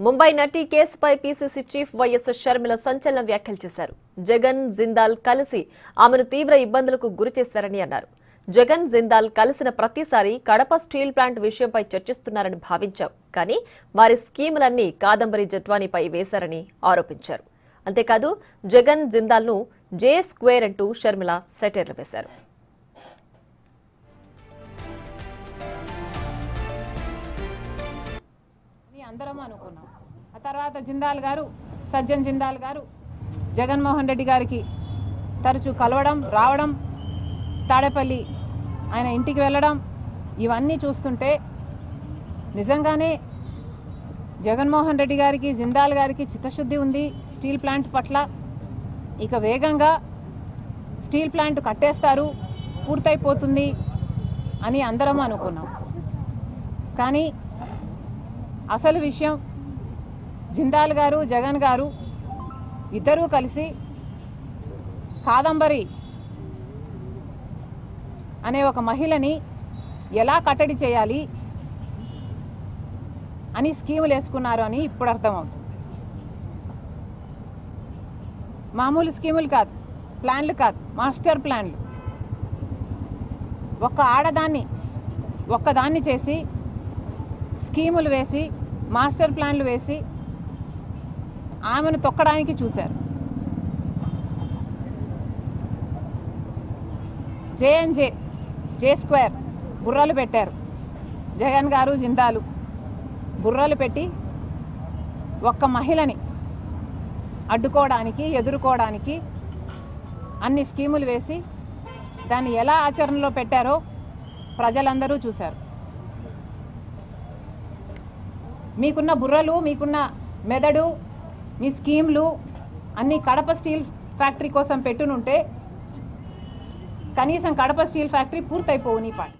ముంబై నటి కేసుపై PCC chief YS Sharmila సంచలన వ్యాఖ్యలు చేశారు. జగన్ జిందాల్ కలిసి ఆమెను తీవ్ర ఇబ్బందులకు గురిచేశారని అన్నారు. జగన్ జిందాల్ కలిసిన ప్రతిసారి కడప స్టీల్ ప్లాంట్ విషయంపై చర్చిస్తున్నారని భావించాం. కానీ వారి స్కీములన్నీ కాదంబరి జట్వానీపై వేశారని ఆరోపించారు. అంతేకాదు జగన్ జిందాల్ను జే స్క్వేర్ అంటూ షర్మిల సెటైర్లు వేశారు. అందరం అనుకున్నాం. ఆ తర్వాత జిందాల్ గారు, సజ్జన్ జిందాల్ గారు జగన్మోహన్ రెడ్డి గారికి తరచూ కలవడం, రావడం, తాడేపల్లి ఆయన ఇంటికి వెళ్ళడం, ఇవన్నీ చూస్తుంటే నిజంగానే జగన్మోహన్ రెడ్డి గారికి, జిందాల్ గారికి చిత్తశుద్ధి ఉంది స్టీల్ ప్లాంట్ పట్ల. ఇక వేగంగా స్టీల్ ప్లాంట్ కట్టేస్తారు, పూర్తయిపోతుంది అని అందరం అనుకున్నాం. కానీ అసలు విషయం జిందాల్ గారు, జగన్ గారు ఇద్దరూ కలిసి కాదంబరి అనే ఒక మహిళని ఎలా కట్టడి చేయాలి అని స్కీములు వేసుకున్నారు అని ఇప్పుడు అర్థమవుతుంది. మామూలు స్కీములు కాదు, ప్లాన్లు కాదు, మాస్టర్ ప్లాన్లు. ఒక్క ఆడదాన్ని ఒక్కదాన్ని చేసి స్కీములు వేసి, మాస్టర్ ప్లాన్లు వేసి ఆమెను తొక్కడానికి చూశారు. జే స్క్వేర్ బుర్రలు పెట్టారు. జగన్ గారు, జిందాలు బుర్రలు పెట్టి ఒక్క మహిళని అడ్డుకోవడానికి, ఎదుర్కోవడానికి అన్ని స్కీములు వేసి దాన్ని ఎలా ఆచరణలో పెట్టారో ప్రజలందరూ చూశారు. మీకున్న బుర్రలు, మీకున్న మెదడు, మీ స్కీమ్లు అన్నీ కడప స్టీల్ ఫ్యాక్టరీ కోసం పెట్టునుంటే కనీసం కడప స్టీల్ ఫ్యాక్టరీ పూర్తయిపోవు నీ పాటి.